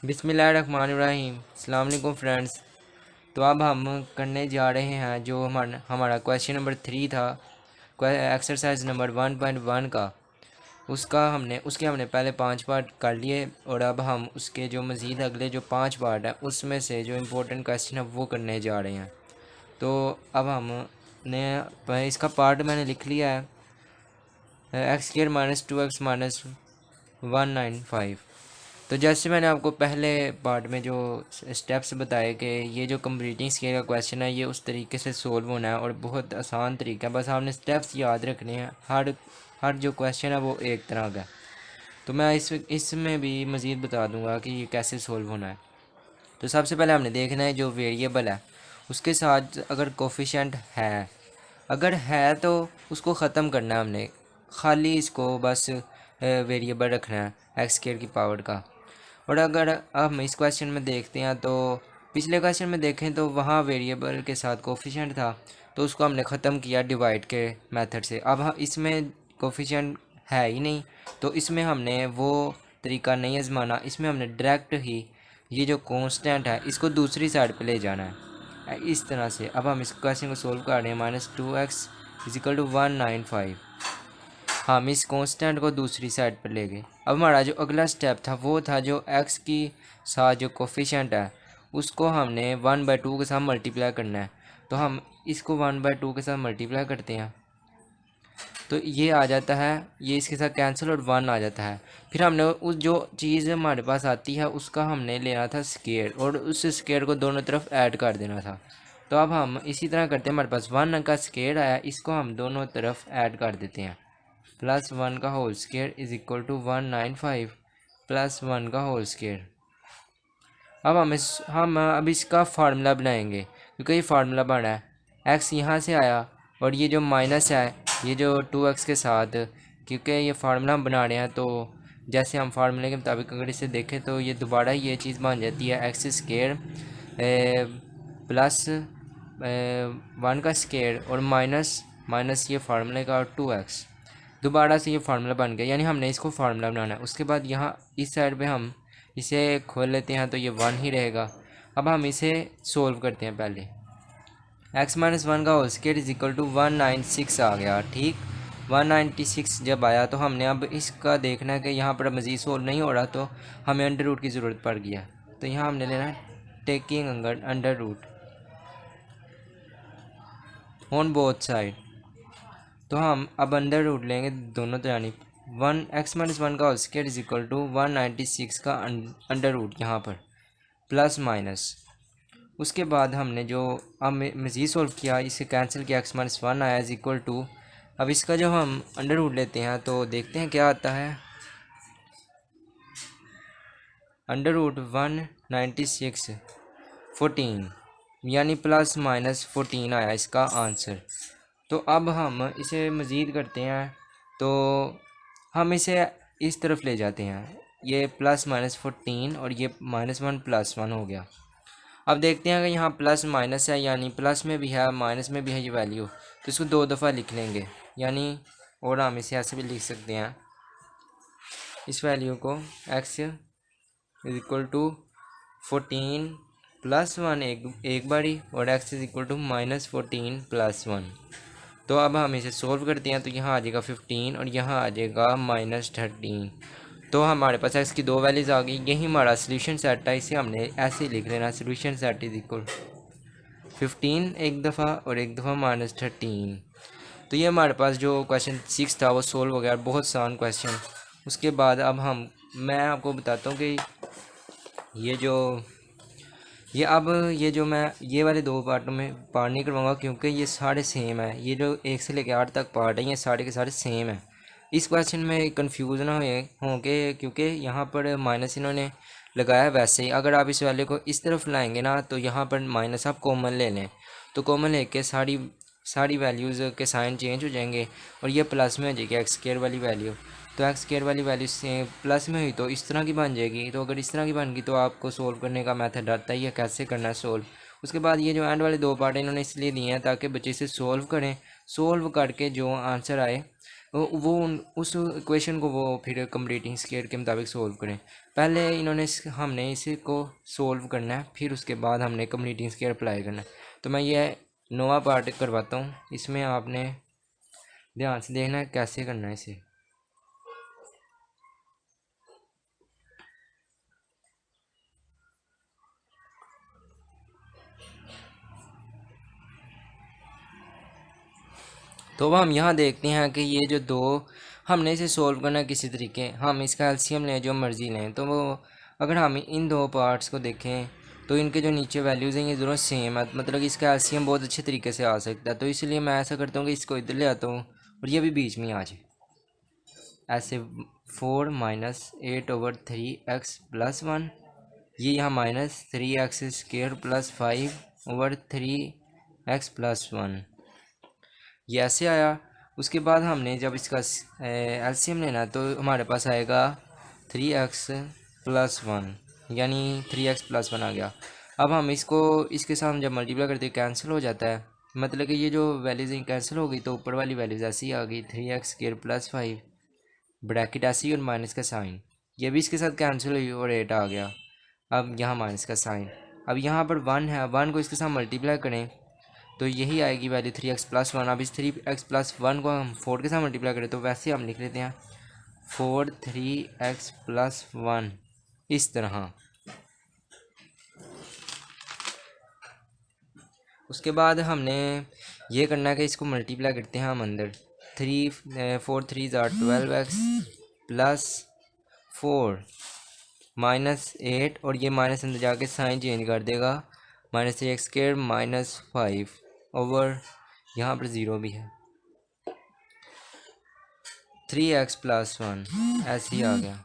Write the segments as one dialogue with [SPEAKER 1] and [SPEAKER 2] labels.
[SPEAKER 1] बिस्मिल्लाहिर्रहमानिर्रहीम। अस्सलाम वालेकुम फ्रेंड्स। तो अब हम करने जा रहे हैं जो हमारा क्वेश्चन नंबर 3 था, एक्सरसाइज नंबर 1.1 का। उसके हमने पहले 5 पार्ट कर लिए और अब हम उसके जो मज़ीद अगले जो 5 पार्ट हैं उसमें से जो इम्पोर्टेंट क्वेश्चन है वो करने जा रहे हैं। तो अब हमने इसका पार्ट मैंने लिख लिया है, x square minus 2x minus 195। तो जैसे मैंने आपको पहले पार्ट में जो स्टेप्स बताए कि ये जो कंप्लीटिंग स्केल का क्वेश्चन है ये उस तरीके से सोल्व होना है और बहुत आसान तरीका है, बस आपने स्टेप्स याद रखने हैं। हर हर जो क्वेश्चन है वो एक तरह का। तो मैं इसमें भी मज़ीद बता दूंगा कि ये कैसे सोल्व होना है। तो सबसे पहले हमने देखना है जो वेरिएबल है उसके साथ अगर कोफिशेंट है, अगर है तो उसको ख़त्म करना है हमने, खाली इसको बस वेरिएबल रखना है एक्स स्क्वायर की पावर का। और अगर हम इस क्वेश्चन में देखते हैं तो पिछले क्वेश्चन में देखें तो वहाँ वेरिएबल के साथ कोफिशिएंट था तो उसको हमने ख़त्म किया डिवाइड के मेथड से। अब इसमें कोफिशिएंट है ही नहीं तो इसमें हमने वो तरीका नहीं आजमाना, इसमें हमने डायरेक्ट ही ये जो कांस्टेंट है इसको दूसरी साइड पे ले जाना है इस तरह से। अब हम इस क्वेश्चन को सोल्व कर रहे हैं, -2x इजिकल टू 195। हम इस कांस्टेंट को दूसरी साइड पर ले गए। अब हमारा जो अगला स्टेप था वो था जो x की साथ जो कोफिशिएंट है उसको हमने 1/2 के साथ मल्टीप्लाई करना है। तो हम इसको 1/2 के साथ मल्टीप्लाई करते हैं तो ये आ जाता है, ये इसके साथ कैंसिल और 1 आ जाता है। फिर हमने उस जो चीज़ हमारे पास आती है उसका हमने लेना था स्क्वायर और उस स्क्वायर को दोनों तरफ ऐड कर देना था। तो अब हम इसी तरह करते हैं, हमारे पास 1 का स्क्वायर आया, इसको हम दोनों तरफ ऐड कर देते हैं। +1 का whole square is equal to 195 +1 का होल स्क्वायर। अब हम अब इसका फार्मूला बनाएंगे क्योंकि ये फार्मूला बना है, एक्स यहाँ से आया और ये जो माइनस है ये जो 2x के साथ, क्योंकि ये फार्मूला हम बना रहे हैं तो जैसे हम फार्मूले के मुताबिक अगर इसे देखें तो ये दोबारा ये चीज़ बन जाती है एक्स स्क्वायर प्लस 1 का स्क्वायर और माइनस ये फार्मूले का 2x, दोबारा से ये फार्मूला बन गया। यानी हमने इसको फार्मूला बनाना है। उसके बाद यहाँ इस साइड पे हम इसे खोल लेते हैं तो ये 1 ही रहेगा। अब हम इसे सोल्व करते हैं। पहले x-1 का whole square is equal to 196 आ गया, ठीक। 196 जब आया तो हमने अब इसका देखना है कि यहाँ पर मज़ीद सोल्व नहीं हो रहा तो हमें अंडर रूट की ज़रूरत पड़ गया। तो यहाँ हमने लेना है taking under root on both side. तो हम अब अंडर रूट लेंगे दोनों तरफ। 1x-1 का whole square is equal to 196 का अंडर रूट यहाँ पर प्लस माइनस। उसके बाद हमने जो अब मज़ीद सोल्व किया, इसे कैंसिल किया, x-1 आया इज इक्वल टू, अब इसका जो हम अंडर रूट लेते हैं तो देखते हैं क्या आता है। अंडर रूट 196 14 यानी +-14 आया इसका आंसर। तो अब हम इसे मज़ीद करते हैं तो हम इसे इस तरफ ले जाते हैं, ये +-14 और ये -1 +1 हो गया। अब देखते हैं कि यहाँ प्लस माइनस है, यानी प्लस में भी है माइनस में भी है ये वैल्यू, तो इसको 2 दफ़ा लिख लेंगे। यानी और हम इसे ऐसे भी लिख सकते हैं, इस वैल्यू को x इज इक्वल टू 14 +1 एक बारी और x इज इक्वल टू -14 +1। तो अब हम इसे सोल्व करते हैं तो यहाँ आ जाएगा 15 और यहाँ आ जाएगा -13। तो हमारे पास x की 2 वैल्यूज़ आ गई। यही हमारा सोल्यूशन सेट है, इसे हमने ऐसे ही लिख लेना, सोल्यूशन सेट इज इक्वल 15 एक दफ़ा और एक दफ़ा -13। तो ये हमारे पास जो क्वेश्चन 6 था वो सोल्व हो गया, बहुत आसान क्वेश्चन। उसके बाद अब मैं आपको बताता हूँ कि ये जो मैं ये वाले 2 पार्टों में पार्ट नहीं करवाऊँगा क्योंकि ये सारे सेम है। ये जो 1 से लेकर 8 तक पार्ट है ये सारे के सारे सेम है। इस क्वेश्चन में कंफ्यूज ना होंगे क्योंकि यहाँ पर माइनस इन्होंने लगाया है। वैसे ही अगर आप इस वैल्यू को इस तरफ लाएंगे ना तो यहाँ पर माइनस आप कॉमन ले लें, तो कॉमन लेके सारी वैल्यूज़ के साइन चेंज हो जाएंगे और ये प्लस में हो जाएगी एक्स स्क्वायर वाली वैल्यू। तो एक्स स्क्वायर वाली वैल्यू से प्लस में हुई तो इस तरह की बन जाएगी। तो अगर इस तरह की बन गई तो आपको सोल्व करने का मेथड आता ही है कैसे करना है सोल्व। उसके बाद ये जो एंड वाले 2 पार्ट इन्होंने इसलिए दिए हैं ताकि बच्चे इसे सोल्व करें, सोल्व करके जो आंसर आए वो उस इक्वेशन को वो फिर कंप्लीटिंग स्केयर के मुताबिक सोल्व करें। पहले इन्होंने हमने इसी को सोल्व करना है, फिर उसके बाद हमने कंप्लीटिंग स्क्वायर अप्लाई करना है। तो मैं ये नोवा पार्ट करवाता हूँ, इसमें आपने ध्यान से देखना है कैसे करना है इसे। तो अब हम यहाँ देखते हैं कि ये जो दो हमने इसे सोल्व करना है किसी तरीके, हम इसका एलसीएम लें जो मर्ज़ी लें। तो वो अगर हम इन दो पार्ट्स को देखें तो इनके जो नीचे वैल्यूज़ हैं ये दोनों सेम है, मतलब कि इसका एलसीएम बहुत अच्छे तरीके से आ सकता है। तो इसलिए मैं ऐसा करता हूँ कि इसको इधर ले आता हूँ और ये भी बीच में आ जाए ऐसे। 4 माइनस 8/3x+1, ये यहाँ -3x² + 5/3x+1, ये ऐसे आया। उसके बाद हमने जब इसका एलसीएम लेना तो हमारे पास आएगा 3x+1, यानी 3x+1 आ गया। अब हम इसको इसके साथ जब मल्टीप्लाई करते हैं कैंसिल हो जाता है, मतलब कि ये जो वैल्यूज़ कैंसिल हो गई तो ऊपर वाली वैल्यूज़ ऐसी आ गई 3x² + 5 ब्रैकेट ऐसी और माइनस का साइन, ये भी इसके साथ कैंसिल हुई और 8 आ गया। अब यहाँ माइनस का साइन, अब यहाँ पर 1 है, 1 को इसके साथ मल्टीप्लाई करें तो यही आएगी वैल्यू 3x+1। अब इस 3x+1 को हम 4 के साथ मल्टीप्लाई करें तो वैसे हम लिख लेते हैं 4 3x+1 इस तरह। उसके बाद हमने ये करना है कि इसको मल्टीप्लाई करते हैं हम अंदर। 4 3 12x +4 -8 और ये माइनस अंदर जाके साइन चेंज कर देगा, -3x² -5 ओवर यहाँ पर 0 भी है 3x+1 ऐसे ही आ गया।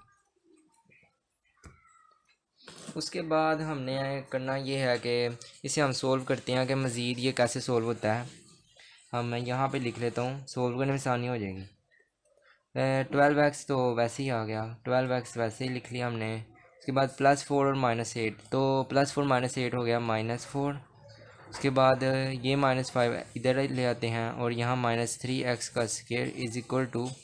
[SPEAKER 1] उसके बाद हमने करना ये है कि इसे हम सोल्व करते हैं कि मज़ीद ये कैसे सोल्व होता है। हम मैं यहाँ पे लिख लेता हूँ, सोल्व करने में आसानी हो जाएगी। 12x तो वैसे ही आ गया, 12x वैसे ही लिख लिया हमने। उसके बाद +4 और -8, तो +4 -8 हो गया -4। उसके बाद ये -5 इधर ले आते हैं और यहाँ -3x² =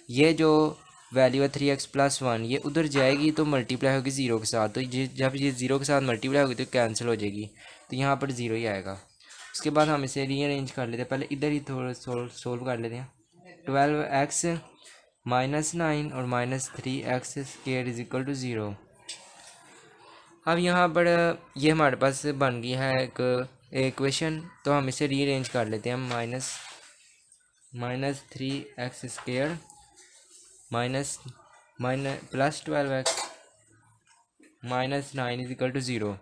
[SPEAKER 1] ये जो वैल्यू है 3x+1 ये उधर जाएगी तो मल्टीप्लाई होगी 0 के साथ, तो ये जब ये 0 के साथ मल्टीप्लाई होगी तो कैंसिल हो जाएगी, तो यहाँ पर 0 ही आएगा। उसके बाद हम इसे रीअरेंज कर लेते हैं, पहले इधर ही थोड़ा सोल्व कर लेते हैं। 12x -9 और -3x² = 0। अब यहाँ पर ये हमारे पास बन गई है एक इक्वेशन, तो हम इसे रीअरेंज कर लेते हैं। -3x² +12x -9 = 0।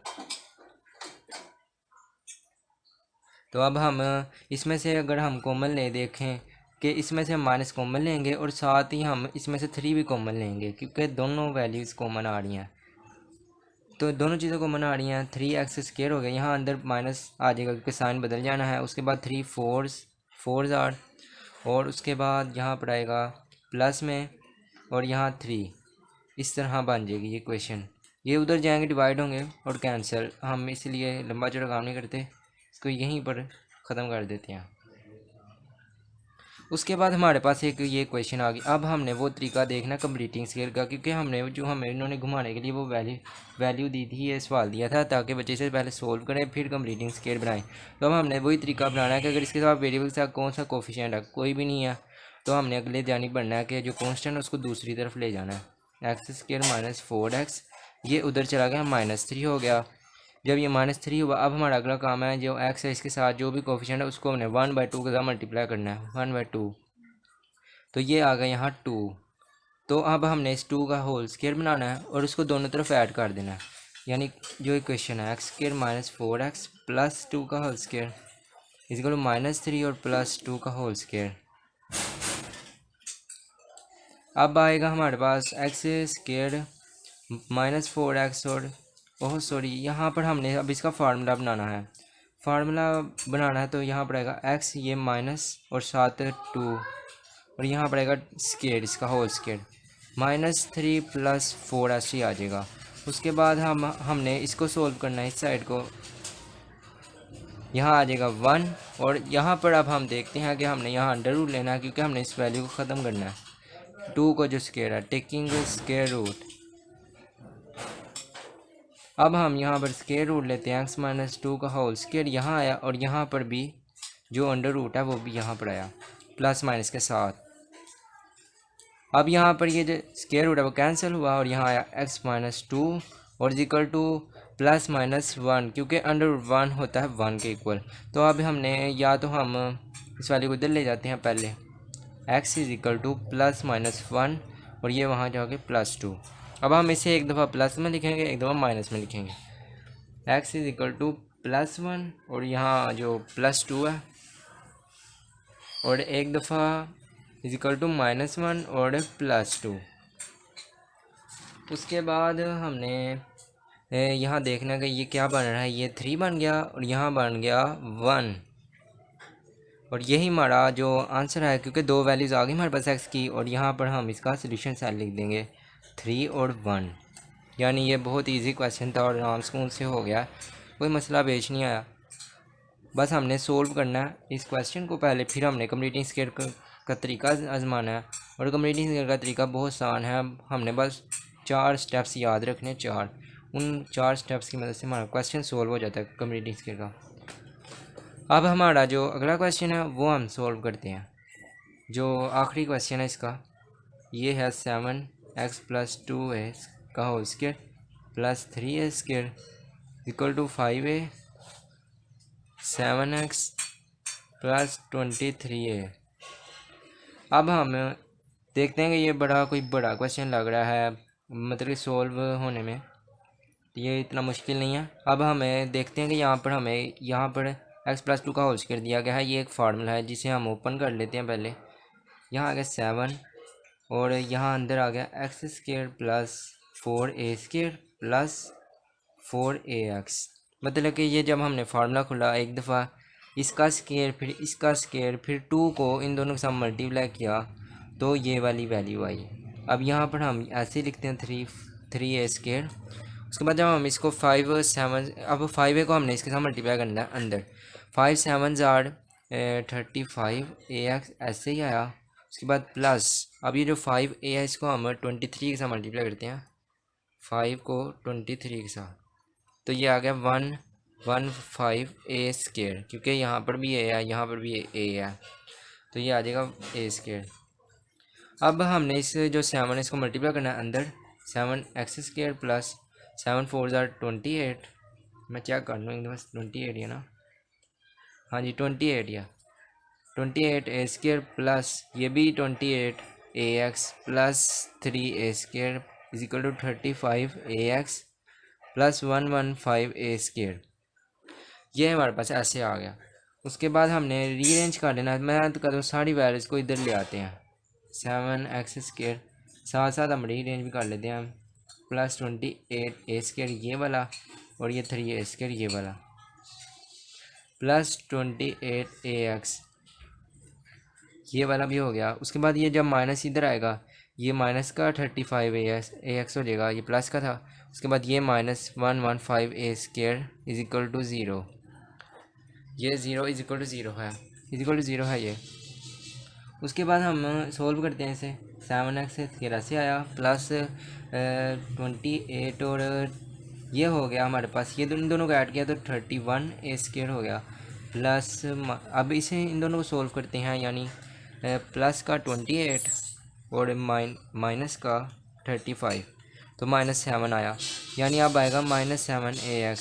[SPEAKER 1] तो अब हम इसमें से अगर हम कॉमन ले देखें कि इसमें से हम माइनस कॉमन लेंगे और साथ ही हम इसमें से 3 भी कॉमन लेंगे, क्योंकि दोनों वैल्यूज़ कॉमन आ रही हैं। तो दोनों चीज़ों को मना रही हैं। 3x² हो गया, यहाँ अंदर माइनस आ जाएगा क्योंकि साइन बदल जाना है। उसके बाद 3 4s आर, और उसके बाद यहाँ पर आएगा प्लस में और यहाँ 3, इस तरह बन जाएगी ये इक्वेशन। ये उधर जाएंगे डिवाइड होंगे और कैंसिल, हम इसलिए लंबा चौड़ा काम नहीं करते, इसको यहीं पर ख़त्म कर देते हैं। उसके बाद हमारे पास एक ये क्वेश्चन आ गया। अब हमने वो तरीका देखना कंप्लीटिंग स्केल का, क्योंकि हमने जो हमें इन्होंने घुमाने के लिए वो वैल्यू दी थी, ये सवाल दिया था ताकि बच्चे से पहले सोल्व करें फिर कंप्लीटिंग स्केल बनाएं। तो अब हमने वही तरीका बनाना है कि अगर इसके साथ वेरिएबल के साथ कौन सा कोफिशिएंट है, कोई भी नहीं है, तो हमने अगले जानिब बढ़ना है कि जो कॉन्स्टेंट है उसको दूसरी तरफ ले जाना है। x² -4x, ये उधर चला गया -3 हो गया। जब ये -3 हुआ, अब हमारा अगला काम है जो x है इसके साथ जो भी कोफिशिएंट है उसको हमने 1/2 के साथ मल्टीप्लाई करना है, 1/2। तो ये आ गया यहाँ 2। तो अब हमने इस 2 का होल स्क्वायर बनाना है और उसको दोनों तरफ ऐड कर देना है, यानी जो इक्वेशन है x² -4x + 2 का होल स्क्वायर = -3 और +2 का होल स्क्वायर। अब आएगा हमारे पास x² -4x और यहाँ पर हमने अब इसका फार्मूला बनाना है। तो यहाँ पर आएगा x, ये माइनस और साथ 2, और यहाँ पर आएगा स्क्वायर, इसका होल स्क्वायर, -3 + 4 ऐसे ही आ जाएगा। उसके बाद हमने इसको सोल्व करना है, इस साइड को, यहाँ आ जाएगा 1, और यहाँ पर अब हम देखते हैं कि हमने यहाँ अंडर रूट लेना है क्योंकि हमने इस वैल्यू को ख़त्म करना है। 2 को जो स्क्वायर है, टेकिंग स्क्वायर रूट, अब हम यहाँ पर स्क्वायर रूट लेते हैं, एक्स माइनस 2 का होल स्क्वायर यहाँ आया और यहाँ पर भी जो अंडर रूट है वो भी यहाँ पर आया प्लस माइनस के साथ। अब यहाँ पर ये जो स्क्वायर रूट है वो कैंसिल हुआ और यहाँ आया एक्स माइनस 2 और इजिकल टू प्लस माइनस 1, क्योंकि अंडर रूट 1 होता है 1 के इक्वल। तो अब हमने या तो हम इस वैल्यू को इधर ले जाते हैं पहले, x is equal two plus minus 1 और ये वहाँ जाके प्लस 2। अब हम इसे एक दफ़ा प्लस में लिखेंगे, एक दफ़ा माइनस में लिखेंगे। X is equal two plus 1 और यहाँ जो प्लस 2 है, और एक दफ़ा इज इक्वल टू माइनस 1 और प्लस 2। उसके बाद हमने यहाँ देखना कि ये क्या बन रहा है, ये 3 बन गया और यहाँ बन गया 1, और यही हमारा जो आंसर है, क्योंकि दो वैल्यूज़ आ गई हमारे पास एक्स की, और यहाँ पर हम इसका सोल्यूशन सेल लिख देंगे 3 और 1। यानी ये बहुत इजी क्वेश्चन था और आराम स्कूल से हो गया, कोई मसला पेश नहीं आया। बस हमने सोल्व करना है इस क्वेश्चन को पहले, फिर हमने कंप्लीटिंग स्क्वायर का तरीका आजमाना है। और कंप्लीटिंग स्क्वायर का तरीका बहुत आसान है, हमने बस 4 स्टेप्स याद रखने, 4, उन 4 स्टेप्स की मदद से हमारा क्वेश्चन सोल्व हो जाता है कंप्लीटिंग स्क्वायर का। अब हमारा जो अगला क्वेश्चन है वो हम सोल्व करते हैं। जो आखिरी क्वेश्चन है इसका, ये है 7x प्लस 2a का whole square plus 3a square equal to 5a 7x plus 23a। अब हम देखते हैं कि ये कोई बड़ा क्वेश्चन लग रहा है, मतलब कि सोल्व होने में ये इतना मुश्किल नहीं है। अब हमें देखते हैं कि यहाँ पर x प्लस 2 का होल स्क्वायर दिया गया है। ये एक फार्मूला है जिसे हम ओपन कर लेते हैं पहले। यहाँ आ गया 7 और यहाँ अंदर आ गया x square plus 4a square plus 4ax। मतलब कि ये जब हमने फार्मूला खुला, एक दफ़ा इसका स्क्वायर फिर इसका स्क्वायर फिर 2 को इन दोनों के साथ मल्टीप्लाई किया तो ये वाली वैल्यू आई। अब यहाँ पर हम ऐसे लिखते हैं 3a स्क्वायर। उसके बाद जब हम इसको 5 7, अब 5a को हमने इसके साथ मल्टीप्लाई करना है अंदर, 5 7 आर 35ax ऐसे ही आया। उसके बाद प्लस, अब ये जो 5a है इसको हम 23 के साथ मल्टीप्लाई करते हैं, 5 को 23 के साथ, तो ये आ गया 115a स्क्वायर, क्योंकि यहाँ पर भी a है यहाँ पर भी a है, तो ये आ जाएगा a स्क्वायर। अब हमने इस जो 7 इसको मल्टीप्लाई करना है अंदर, 7x स्क्वायर प्लस 7 4 28, मैं चेक कर लूँ एकदम, 28 है ना, हाँ जी 28 या 28a स्क्वायर प्लस ये भी 28ax plus 3a square is equal to 35ax plus 115a square. ये हमारे पास ऐसे आ गया। उसके बाद हमने रीअरेंज कर लेना है। मैं तो कहता हूँ सारी वैल्यूज़ को इधर ले आते हैं, 7x स्क्वायर साथ साथ हम रीअरेंज भी कर लेते हैं, प्लस 28a स्क्वायर ये वाला और ये 3a स्क्वायर ये वाला प्लस 28ax ये वाला भी हो गया। उसके बाद ये जब माइनस इधर आएगा, ये माइनस का 35ax हो जाएगा, ये प्लस का था। उसके बाद ये minus 115a square is equal to 0, ये 0 इज इक्वल टू 0 है, इज इक्वल टू 0 है ये। उसके बाद हम सोल्व करते हैं इसे, 7x स्क्वायर से आया प्लस 28 और ये हो गया हमारे पास, ये दोनों को ऐड किया तो 31a स्क्वायर हो गया प्लस। अब इसे इन दोनों को सोल्व करते हैं, यानी प्लस का 28 और माइनस का 35, तो -7 आया, यानी अब आएगा -7ax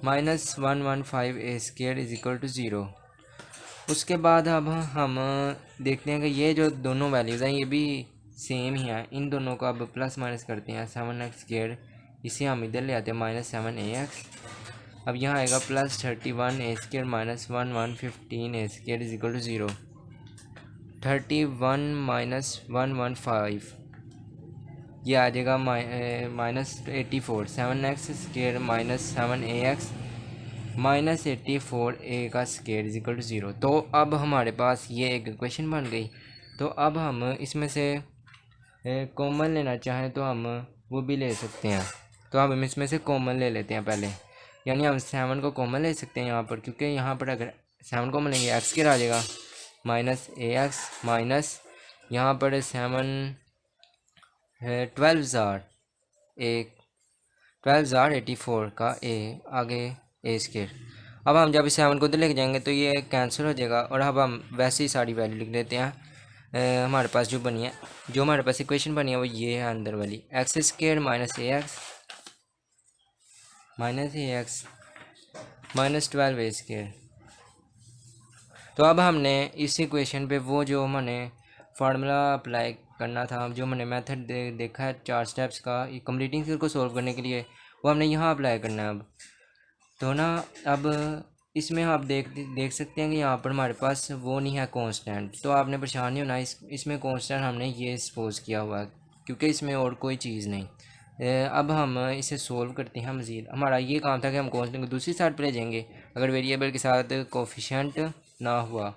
[SPEAKER 1] minus 115a square is equal to 0। उसके बाद अब हम देखते हैं कि ये जो दोनों वैल्यूज़ हैं ये भी सेम ही हैं, इन दोनों को अब प्लस माइनस करते हैं, 7x स्क्वायर इसे हम इधर ले आते हैं -7ax। अब यहाँ आएगा plus 31a square minus 1115a square is equal to 0, 31 minus 115 ये आ जाएगा -84, 7x square minus 7ax minus 84a का स्क्वायर इज इक्वल टू 0। तो अब हमारे पास ये एक इक्वेशन बन गई। तो अब हम इसमें से कॉमन लेना चाहें तो हम वो भी ले सकते हैं। तो अब हम इसमें से कॉमन ले लेते हैं पहले, यानी हम 7 को कॉमन ले सकते हैं यहाँ पर, क्योंकि यहाँ पर अगर 7 कॉमन लेंगे एक्स स्क्वायर आ जाएगा माइनस ax माइनस यहाँ पर 7 12 12,84 का ए आगे ए स्क्वायर। अब हम जब 7 को उधर लेके जाएंगे तो ये कैंसिल हो जाएगा और अब हम वैसे ही सारी वैल्यू लिख देते हैं। हमारे पास जो बनी है, जो हमारे पास इक्वेशन बनी है वो ये है अंदर वाली, एक्स स्क्वायर माइनस ए एक्स माइनस 12 ए स्क्वायर। तो अब हमने इस इक्वेशन पे वो जो हमने फार्मूला अप्लाई करना था, जो हमने मेथड देखा है 4 स्टेप्स का कंप्लीटिंग सर्कल को सॉल्व करने के लिए, वो हमने यहाँ अप्लाई करना है। अब तो ना, अब इसमें आप देख सकते हैं कि यहाँ पर हमारे पास वो नहीं है कांस्टेंट, तो आपने परेशान नहीं होना। इसमें कांस्टेंट हमने ये सपोज किया हुआ है क्योंकि इसमें और कोई चीज़ नहीं। अब हम इसे सोल्व करते हैं मज़ीद। हमारा ये काम था कि हम कांस्टेंट को दूसरी साइड पर ले जाएंगे। अगर वेरिएबल के साथ कोफिशिएंट ना हुआ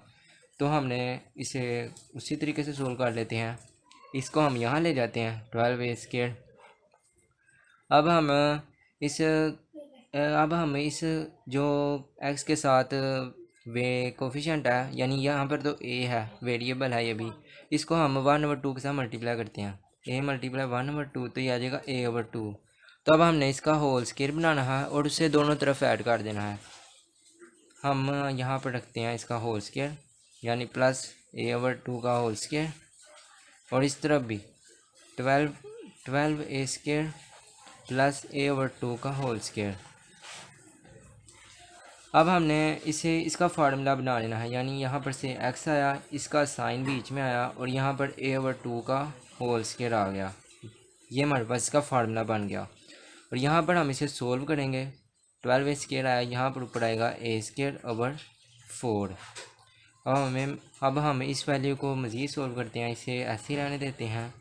[SPEAKER 1] तो हमने इसे उसी तरीके से सोल्व कर लेते हैं। इसको हम यहाँ ले जाते हैं 12 स्क्वायर। अब हम इस जो x के साथ वे कोफिशिएंट है, यानी यहाँ पर तो a है, वेरिएबल है ये भी, इसको हम 1/2 के साथ मल्टीप्लाई करते हैं। a मल्टीप्लाई 1/2 तो ये आ जाएगा a/2। तो अब हमने इसका होल स्क्वायर बनाना है और उसे दोनों तरफ ऐड कर देना है। हम यहाँ पर रखते हैं इसका होल स्क्वायर, यानी प्लस a/2 का होल स्क्वायर, और इस तरफ भी 12a स्क्वायर प्लस a/2 का होल स्क्वायर। अब हमने इसका फार्मूला बना लेना है, यानी यहाँ पर से x आया, इसका साइन बीच में आया और यहाँ पर a/2 का होल स्क्वायर आ गया। ये हमारे पास इसका फार्मूला बन गया और यहाँ पर हम इसे सोल्व करेंगे। 12 स्क्वायर आया, यहाँ पर ऊपर आएगा a स्क्वायर ओवर 4। अब हम इस वैल्यू को मज़ीद सोल्व करते हैं, इसे ऐसे ही रहने देते हैं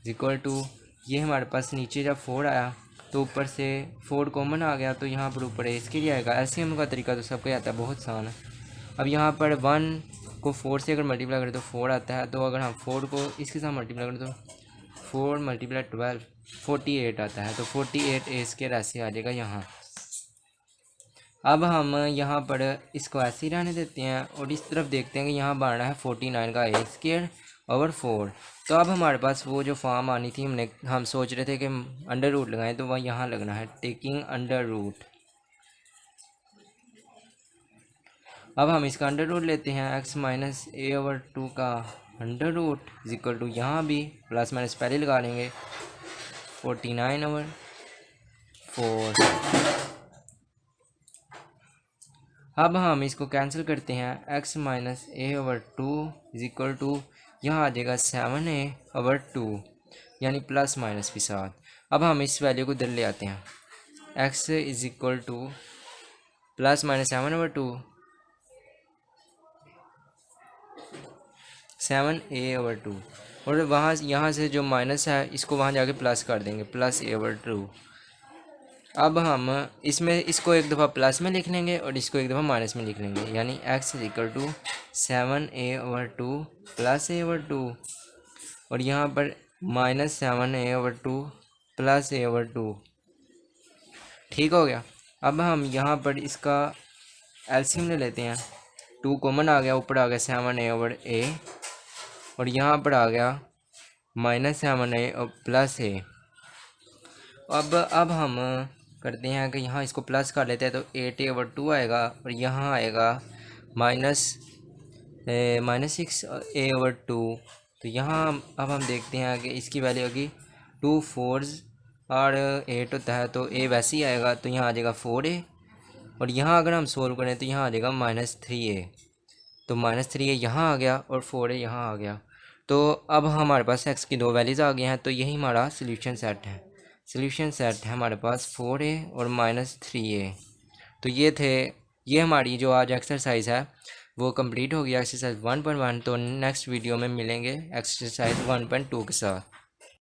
[SPEAKER 1] इक्वल टू, ये हमारे पास नीचे जब 4 आया तो ऊपर से 4 कॉमन आ गया, तो यहाँ पर ऊपर इसके लिए आएगा। एलसीएम का तरीका तो सबको आता है, बहुत आसान है। अब यहाँ पर 1 को 4 से अगर मल्टीप्लाई करें तो 4 आता है, तो अगर हम 4 को इसके साथ मल्टीप्लाई करें तो 4 मल्टीप्लाई 12 48 आता है, तो 48 ए स्क्वायर ऐसे आ जाएगा यहाँ। अब हम यहाँ पर इसको ऐसे ही रहने देते हैं और इस तरफ देखते हैं कि यहाँ बन रहा है 49 का ए स्क्वायर ओवर 4। तो अब हमारे पास वो जो फॉर्म आनी थी, हम सोच रहे थे कि अंडर रूट लगाएं, तो वह यहाँ लगना है टेकिंग अंडर रूट। अब हम इसका अंडर रूट लेते हैं, x माइनस a/2 का under root is equal to, यहाँ भी प्लस माइनस पहले लगा लेंगे 49/4। अब हम इसको कैंसिल करते हैं, x minus a/2 is equal to, यहाँ आ जाएगा 7a/2, यानी प्लस माइनस के साथ। अब हम इस वैल्यू को इधर ले आते हैं, x is equal two plus minus 7/2 7a/2, और वहाँ यहाँ से जो माइनस है इसको वहाँ जाके प्लस कर देंगे, प्लस a/2। अब हम इसको एक दफ़ा प्लस में लिख लेंगे और इसको एक दफ़ा माइनस में लिख लेंगे, यानी x is equal to 7a/2 plus a/2, और यहाँ पर माइनस 7a/2 प्लस a/2। ठीक हो गया। अब हम यहाँ पर इसका एलसीएम ले लेते हैं, 2 कॉमन आ गया, ऊपर आ गया 7a/a और यहाँ पर आ गया माइनस 7a और प्लस a। अब हम करते हैं कि यहाँ इसको प्लस कर लेते हैं, तो 8a/2 आएगा और यहाँ आएगा माइनस 6a/2। तो यहाँ अब हम देखते हैं कि इसकी वैल्यू होगी 2 4 और 8 होता है, तो a वैसे ही आएगा, तो यहाँ आ जाएगा 4a, और यहाँ अगर हम सोल्व करें तो यहाँ आ जाएगा -3a। तो -3a यहाँ आ गया और 4a यहाँ आ गया। तो अब हमारे पास x की 2 वैल्यूज़ आ गई हैं, तो यही हमारा सोल्यूशन सेट है। सोल्यूशन सेट है हमारे पास 4a और -3a। तो ये हमारी जो आज एक्सरसाइज है वो कंप्लीट हो गया, एक्सरसाइज 1.1। तो नेक्स्ट वीडियो में मिलेंगे एक्सरसाइज 1.2 के साथ।